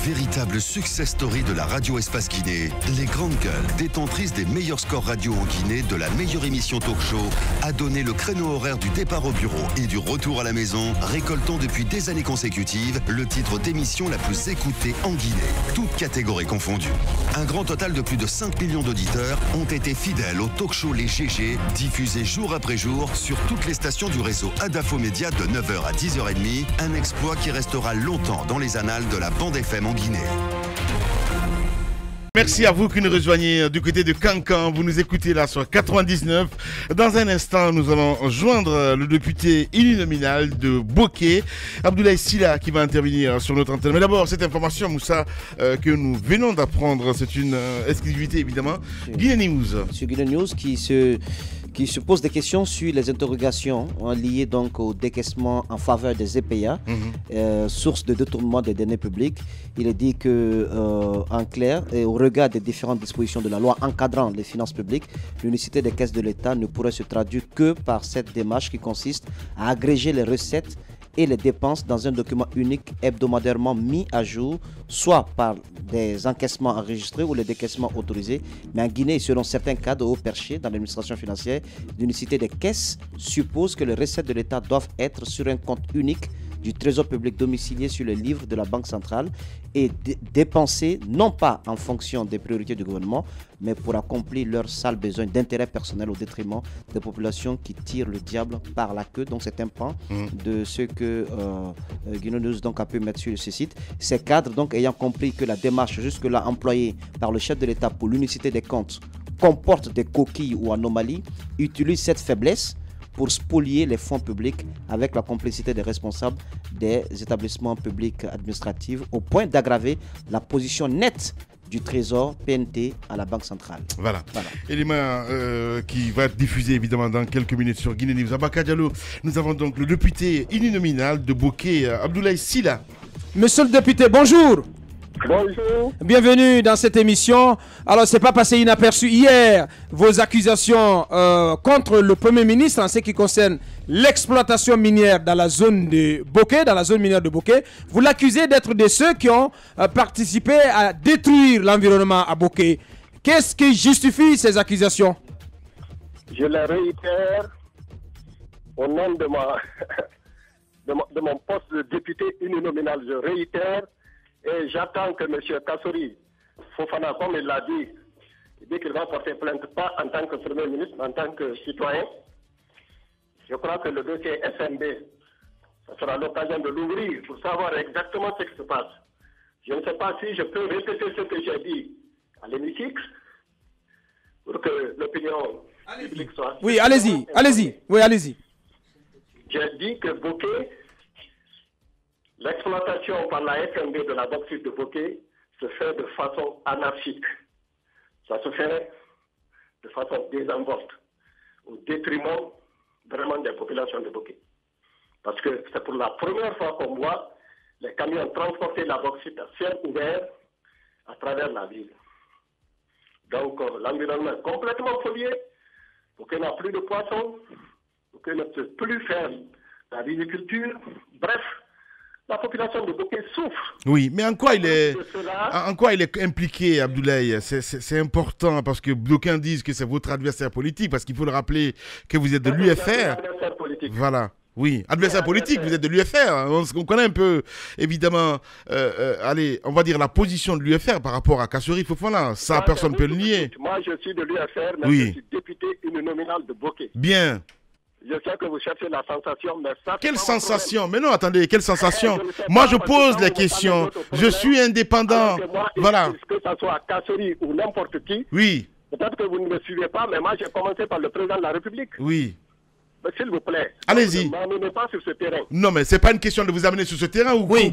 Véritable success story de la radio Espace Guinée, les grandes gueules, détentrices des meilleurs scores radio en Guinée, de la meilleure émission talk show, a donné le créneau horaire du départ au bureau et du retour à la maison, récoltant depuis des années consécutives le titre d'émission la plus écoutée en Guinée, toutes catégories confondues. Un grand total de plus de 5 millions d'auditeurs ont été fidèles au talk show Les GG, diffusé jour après jour sur toutes les stations du réseau Adafo Média de 9h à 10h30, un exploit qui restera longtemps dans les annales de la bande FM en Guinée. Merci à vous qui nous rejoignez du côté de Cancan. Vous nous écoutez là sur 99. Dans un instant, nous allons joindre le député uninominal de Bokeh, Abdoulaye Sylla, qui va intervenir sur notre antenne. Mais d'abord, cette information, Moussa, que nous venons d'apprendre, c'est une exclusivité évidemment. Guinée News. Sur Guinée News qui se pose des questions sur les interrogations liées donc au décaissement en faveur des EPA, source de détournement des deniers publics. Il est dit que, en clair, et au regard des différentes dispositions de la loi encadrant les finances publiques, l'unicité des caisses de l'État ne pourrait se traduire que par cette démarche qui consiste à agréger les recettes et les dépenses dans un document unique hebdomadairement mis à jour, soit par des encaissements enregistrés ou les décaissements autorisés. Mais en Guinée, selon certains cas de haut perché dans l'administration financière, l'unicité des caisses suppose que les recettes de l'État doivent être sur un compte unique du Trésor public domicilié sur le livre de la Banque centrale et dépensés non pas en fonction des priorités du gouvernement, mais pour accomplir leurs sales besoins d'intérêt personnel au détriment des populations qui tirent le diable par la queue. Donc c'est un pan de ce que Guinée News donc a pu mettre sur ce site. Ces cadres donc ayant compris que la démarche jusque-là employée par le chef de l'État pour l'unicité des comptes comporte des coquilles ou anomalies, utilisent cette faiblesse pour spolier les fonds publics avec la complicité des responsables des établissements publics administratifs au point d'aggraver la position nette du Trésor PNT à la Banque centrale. Voilà. Élément qui va être diffusé évidemment dans quelques minutes sur Guinée News. Abaka Diallo, nous avons donc le député uninominal de Bokeh, Abdoulaye Sylla. Monsieur le député, bonjour. Bonjour. Bienvenue dans cette émission. Alors, c'est pas passé inaperçu hier vos accusations contre le Premier ministre en ce qui concerne l'exploitation minière dans la zone de Bokeh, dans la zone minière de Bokeh. Vous l'accusez d'être de ceux qui ont participé à détruire l'environnement à Bokeh. Qu'est-ce qui justifie ces accusations? Je les réitère au nom de mon poste de député uninominal. Je réitère. Et j'attends que M. Kassori Fofana, comme il l'a dit qu'il va porter plainte, pas en tant que Premier ministre, mais en tant que citoyen. Je crois que le dossier SMB, ça sera l'occasion de l'ouvrir pour savoir exactement ce qui se passe. Je ne sais pas si je peux répéter ce que j'ai dit à l'hémicycle pour que l'opinion publique soit... Oui, allez-y. Oui, allez-y. J'ai dit que Bokeh, l'exploitation par la FMB de la bauxite de Bokeh se fait de façon anarchique. Ça se fait de façon désinvolte, au détriment vraiment des populations de Bokeh. Parce que c'est pour la première fois qu'on voit les camions transporter la bauxite à ciel ouvert à travers la ville. Donc l'environnement est complètement pollué, Bokeh n'a plus de poissons, Bokeh ne peut plus faire la viticulture, bref. La population de Bokeh souffre. Oui, mais en quoi il est impliqué, Abdoulaye? C'est important parce que d'aucuns disent que c'est votre adversaire politique, parce qu'il faut le rappeler que vous êtes de l'UFR. Voilà. Oui, adversaire politique, vous êtes de l'UFR. On connaît un peu, évidemment, allez, on va dire la position de l'UFR par rapport à Kassori Fofana. Ça, personne ne peut le nier. Moi, je suis de l'UFR, mais je suis député uninominal de Bokeh. Bien. Je sais que vous cherchez la sensation, mais ça... Quelle sensation? Mais non, attendez, quelle sensation? Moi, je pose les questions. Je suis indépendant. Voilà. Que ce soit Kassori ou n'importe qui. Oui. Peut-être que vous ne me suivez pas, mais moi, j'ai commencé par le président de la République. Oui. Mais s'il vous plaît. Allez-y. Ne m'amenez pas sur ce terrain. Non, mais c'est pas une question de vous amener sur ce terrain ou oui.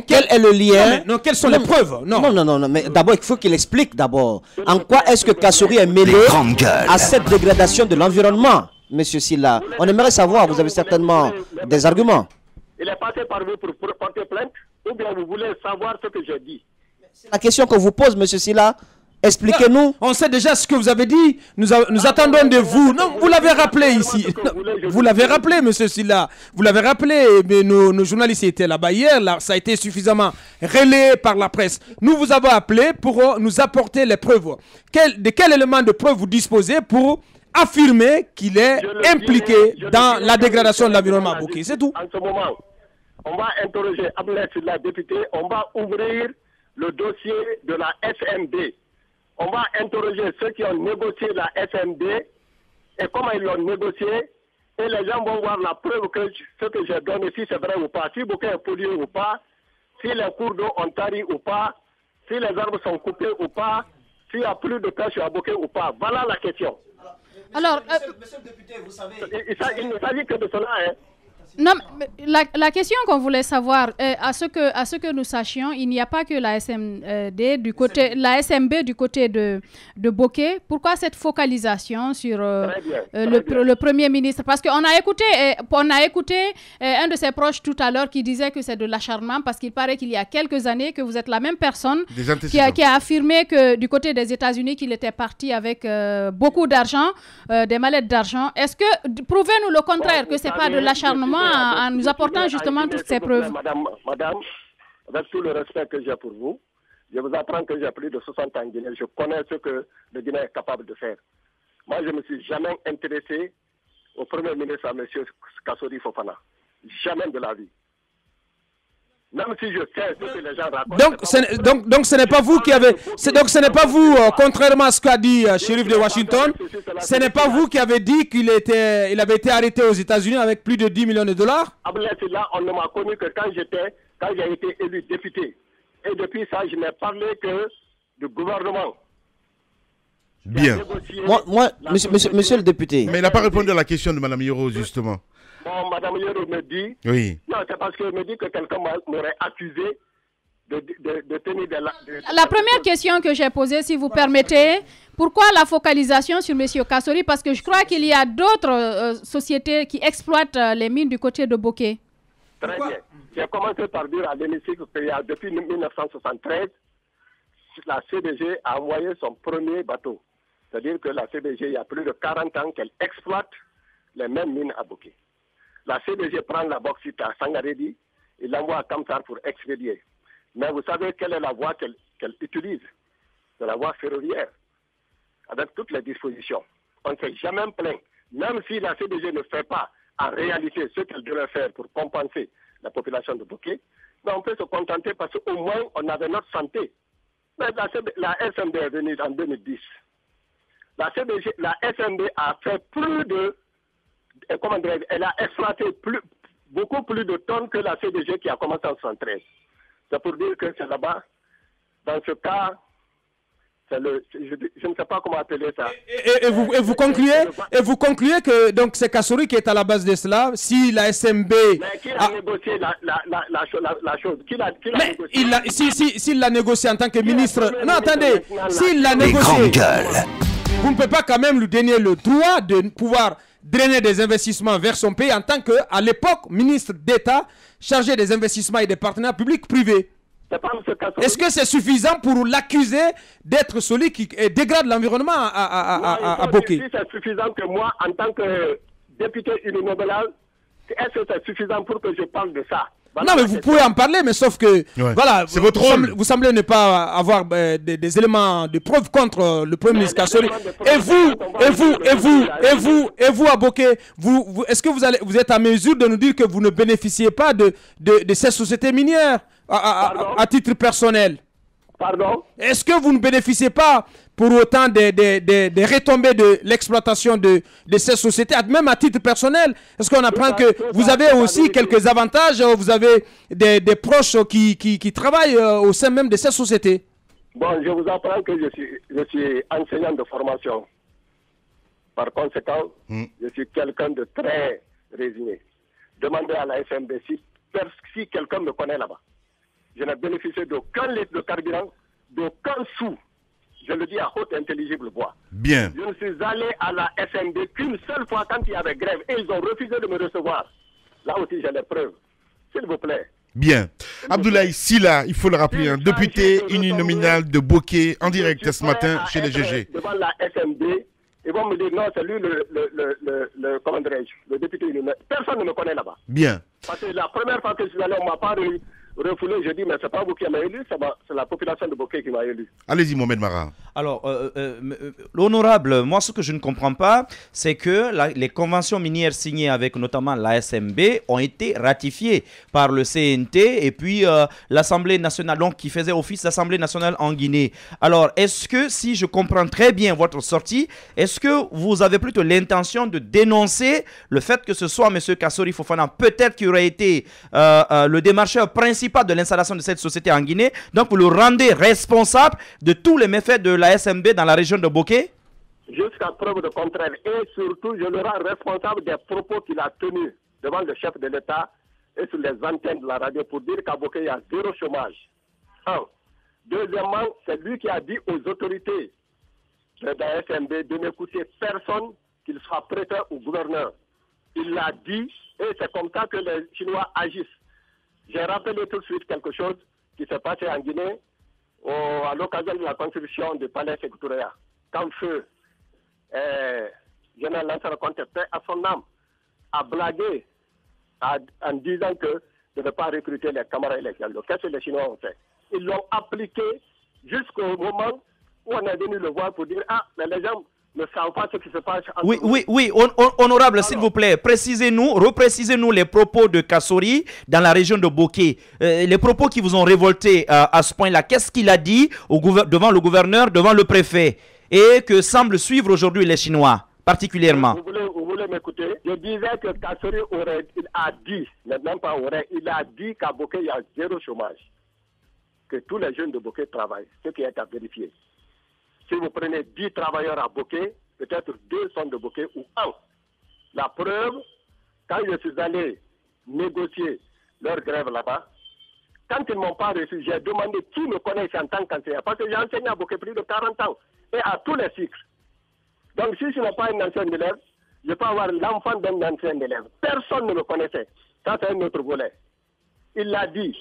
Quel est le lien? Non, quelles sont les preuves? Non, mais d'abord, il faut qu'il explique d'abord. En quoi est-ce que Kassori est mêlé à cette dégradation de l'environnement, Monsieur Sylla? On aimerait savoir, vous avez certainement des arguments. Il est passé par vous pour porter plainte, ou bien vous voulez savoir ce que j'ai dit? C'est la question qu'on vous pose, Monsieur Sylla. Expliquez-nous. On sait déjà ce que vous avez dit. Nous attendons de vous. Non, vous l'avez rappelé ici. Vous l'avez rappelé, monsieur Silla. Vous l'avez rappelé. Mais nos journalistes étaient là-bas hier. Là, ça a été suffisamment relayé par la presse. Nous vous avons appelé pour nous apporter les preuves. De quel élément de preuve vous disposez pour affirmer qu'il est impliqué dans la dégradation de l'environnement à Bouquet? C'est tout. En ce moment, on va interroger Abdoulaye Sylla, député. On va ouvrir le dossier de la SMB. On va interroger ceux qui ont négocié la SMB et comment ils l'ont négocié. Et les gens vont voir la preuve que ce que j'ai donné, si c'est vrai ou pas, si Bouquet est pollué ou pas, si les cours d'eau ont tari ou pas, si les arbres sont coupés ou pas, s'il n'y a plus de pêche à Bouquet ou pas. Voilà la question. Alors, monsieur le député, vous savez... Il ne s'agit que de cela, hein. Non, la question qu'on voulait savoir, à ce que nous sachions, il n'y a pas que la SMB du côté de Bouquet. Pourquoi cette focalisation sur le Premier ministre? Parce qu'on a écouté un de ses proches tout à l'heure qui disait que c'est de l'acharnement parce qu'il paraît qu'il y a quelques années que vous êtes la même personne qui a affirmé que du côté des États-Unis qu'il était parti avec beaucoup d'argent, des mallettes d'argent. Est-ce que, prouvez-nous le contraire, que c'est pas de l'acharnement en nous apportant justement toutes ces preuves. Madame, avec tout le respect que j'ai pour vous, je vous apprends que j'ai plus de 60 ans en Guinée. Je connais ce que le Guinée est capable de faire. Moi, je ne me suis jamais intéressé au Premier ministre, à M. Kassori Fofana. Jamais de la vie. Même si je sais ce que les gens racontent. Donc ce n'est pas vous qui avez... Donc ce n'est pas vous, contrairement à ce qu'a dit Shérif de Washington, ce n'est pas vous qui avez dit qu'il avait été arrêté aux États-Unis avec plus de 10 millions de dollars? Là, on ne m'a connu que quand j'ai été élu député. Et depuis ça, je n'ai parlé que du gouvernement. Bien. Moi, monsieur le député. Mais il n'a pas répondu à la question de Mme Yoro, justement. Bon, Mme Yoro me dit... Oui. Non, c'est parce qu'elle me dit que quelqu'un m'aurait accusé de tenir La première question que j'ai posée, si vous permettez, pourquoi la focalisation sur M. Kassori? Parce que je crois qu'il y a d'autres sociétés qui exploitent les mines du côté de Bouquet. Très bien. J'ai commencé par dire à l'hémicycle que depuis 1973, la CDG a envoyé son premier bateau. C'est-à-dire que la CDG, il y a plus de 40 ans qu'elle exploite les mêmes mines à Bouquet. La CDG prend la bauxite à Sangaredi et l'envoie à Kamsar pour expédier. Mais vous savez quelle est la voie qu'elle utilise? C'est la voie ferroviaire, avec toutes les dispositions. On ne s'est jamais plaint. Même si la CDG ne fait pas en réalité ce qu'elle devrait faire pour compenser la population de Bouquet, mais on peut se contenter parce qu'au moins on avait notre santé. Mais la SMB est venue en 2010. La SMB a fait plus de... Comment dire, elle a exploité beaucoup plus de tonnes que la CDG qui a commencé en 1973. C'est pour dire que c'est là-bas. Dans ce cas, je ne sais pas comment appeler ça. Et vous concluez que donc c'est Kassori qui est à la base de cela. Si la SMB... Mais qui a négocié la chose? Qui l'a négocié? S'il l'a négocié en tant que ministre... Non, attendez. S'il l'a négocié... Vous ne pouvez pas quand même lui donner le droit de pouvoir drainer des investissements vers son pays en tant que, à l'époque, ministre d'État chargé des investissements et des partenaires publics-privés. Est-ce que c'est suffisant pour l'accuser d'être celui qui dégrade l'environnement à Bouquet? Si c'est suffisant que moi, en tant que député uninominal, est-ce que c'est suffisant pour que je parle de ça? Voilà, non, mais vous pouvez en parler, mais sauf que voilà, c'est votre rôle. Vous semblez ne pas avoir des éléments de preuve contre le Premier ministre Kassori. Et vous, à Bouquet, est-ce que vous êtes à mesure de nous dire que vous ne bénéficiez pas de ces sociétés minières à titre personnel? Pardon? Est-ce que vous ne bénéficiez pas pour autant des retombées de l'exploitation de ces sociétés, même à titre personnel? Est-ce qu'on apprend que vous avez aussi quelques avantages, vous avez des proches qui travaillent au sein même de ces sociétés? Bon, je vous apprends que je suis enseignant de formation. Par conséquent, je suis quelqu'un de très résigné. Demandez à la SMB si quelqu'un me connaît là-bas. Je n'ai bénéficié d'aucun litre de carburant, d'aucun sou. Je le dis à haute intelligible voix. Bien. Je ne suis allé à la SMB qu'une seule fois quand il y avait grève et ils ont refusé de me recevoir. Là aussi, j'ai les preuves. S'il vous plaît. Bien. Abdoulaye Sylla, il faut le rappeler, un député uninominal de Bokeh en direct ce matin chez les GG. Devant la SMB, ils vont me dire non, c'est lui comment dirais-je, le député uninominal. Personne ne me connaît là-bas. Bien. Parce que la première fois que je suis allé, on m'a pas refoulé, je dis mais c'est pas vous qui m'avez élu, c'est la population de Bokeh qui m'a élu. Allez-y, Mohamed Mara. Alors, l'honorable, moi ce que je ne comprends pas, c'est que les conventions minières signées avec notamment la SMB ont été ratifiées par le CNT et puis l'Assemblée nationale, donc qui faisait office d'Assemblée nationale en Guinée. Alors, est-ce que, si je comprends très bien votre sortie, est-ce que vous avez plutôt l'intention de dénoncer le fait que ce soit M. Kassori Fofana, peut-être qui aurait été le démarcheur principal de l'installation de cette société en Guinée, donc vous le rendez responsable de tous les méfaits de la SMB dans la région de Bokeh? Jusqu'à preuve de contraire. Et surtout, je le rends responsable des propos qu'il a tenus devant le chef de l'État et sur les antennes de la radio pour dire qu'à Bokeh, il y a zéro chômage. Un. Deuxièmement, c'est lui qui a dit aux autorités de la SMB de n'écouter personne, qu'il soit prêteur ou gouverneur. Il l'a dit et c'est comme ça que les Chinois agissent. J'ai rappelé tout de suite quelque chose qui s'est passé en Guinée à l'occasion de la construction du palais Sékou-Touré. Quand feu général Lansana Conté, à son âme, a blagué en disant que de ne pas recruter les camarades et les Gallo. Qu'est-ce que les Chinois ont fait? Ils l'ont appliqué jusqu'au moment où on est venu le voir pour dire ah, mais les gens ne savent pas ce qui se passe. Oui, honorable, s'il vous plaît, reprécisez-nous les propos de Kassori dans la région de Bokeh. Les propos qui vous ont révolté à ce point-là, qu'est-ce qu'il a dit devant le gouverneur, devant le préfet, et que semblent suivre aujourd'hui les Chinois, particulièrement? Vous voulez m'écouter? Je disais que Kassori il a dit qu'à Bokeh, il y a zéro chômage. Que tous les jeunes de Bokeh travaillent, ce qui est à vérifier. Si vous prenez 10 travailleurs à Bokeh, peut-être 2 sont de Bokeh ou 1. La preuve, quand je suis allé négocier leur grève là-bas, quand ils ne m'ont pas reçu, j'ai demandé qui me connaît en tant qu'enseignant. Parce que j'ai enseigné à Bokeh plus de 40 ans et à tous les cycles. Donc si je n'ai pas un ancien élève, je peux avoir l'enfant d'un ancien élève. Personne ne me connaissait. Ça, c'est un autre volet. Il l'a dit.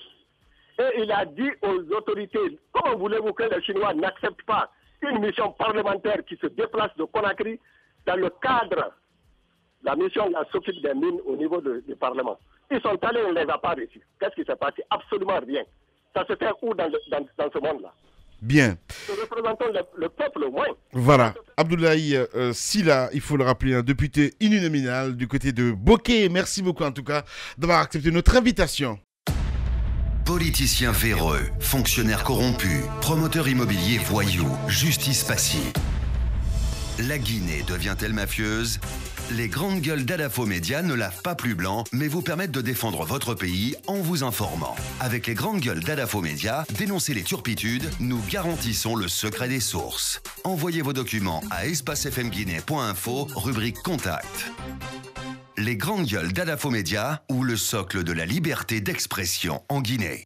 Et il a dit aux autorités, comment voulez-vous que les Chinois n'acceptent pas une mission parlementaire qui se déplace de Conakry dans le cadre de la mission de la s'occupe des mines au niveau du Parlement. Ils sont allés, on ne les a pas reçus. Qu'est-ce qui s'est passé? Absolument rien. Ça se fait où dans ce monde-là? Bien. Nous représentons le peuple au moins. Voilà. Abdoulaye Sylla, il faut le rappeler, un député uninominal du côté de Bokeh. Merci beaucoup en tout cas d'avoir accepté notre invitation. Politiciens véreux, fonctionnaires corrompus, promoteurs immobiliers voyous, justice passive. La Guinée devient-elle mafieuse? Les grandes gueules d'Adafo Média ne lavent pas plus blanc, mais vous permettent de défendre votre pays en vous informant. Avec les grandes gueules d'Adafo Média, dénoncez les turpitudes, nous garantissons le secret des sources. Envoyez vos documents à espacefmguinée.info, rubrique Contact. Les grandes gueules d'Adafo Média ou le socle de la liberté d'expression en Guinée.